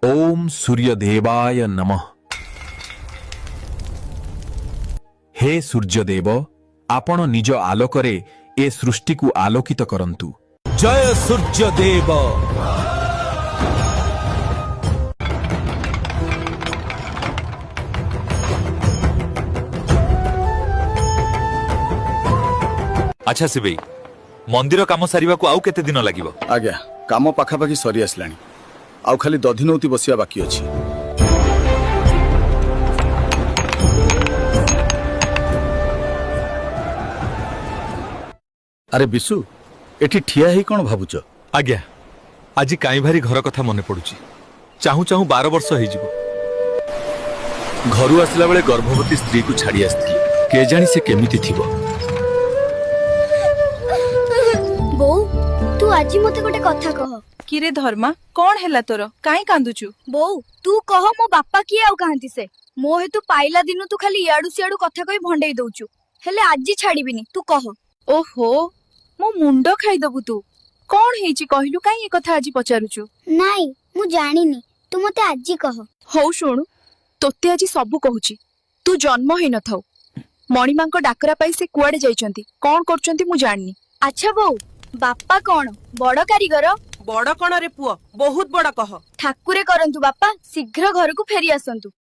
ओम सूर्यदेवाय नमः। हे सूर्यदेव, आपण निज आलोकरे ए सृष्टि को आलोकित करंतु। जय सूर्यदेव। अच्छा शिवई, मंदिर काम सारिबा को आउ केते दिन लागिबो? आज्ञा, काम पाखापाखि सरी आसलानी। आउ खाली दधिनौती बसिया बाकी अछि। अरे बिशु, एठी ठिया ही कोन भाबुच? आज्ञा, आज काई भारी घर कथा मने पडुची। चाहू चाहू 12 वर्ष होई जिवो। घरु आसला बेले गर्भवती स्त्री को छाड़ी आस्थिली। के जानी से केमिति थिबो। बो, तू आज मते गोटे कथा कह। किरे धर्मा, कौन हैला तोर? काई कांदुचु? बो, तू कह मो बापा किए आउ काहंती से? मो हेतु पाइला दिनु तू खाली याडू सियाडू कथा कहि भंडेई दउचु। हेले आजी छाड़ीबिनी, तू कह। ओहो, मो मुंडो खाई दबु तू। कौन हेची कहिलु काई ए कथा आज पचारुचु? नाई, मु जानिनी। तू मते आजी कह। हौ शुणु, तोते आज सबु कहूची। तू जन्म हेई न थाउ। मणिमांको डाकरा पाई से कुआडे जाइचंती। कौन करचंती मु जाननी। अच्छा बो, बापा कौन बड़ कारीगर? बड़ कण रे पुओ, बहुत बड़ कह। ठाकुरे करंतु बापा, शीघ्र घर को फेरी आसंतु।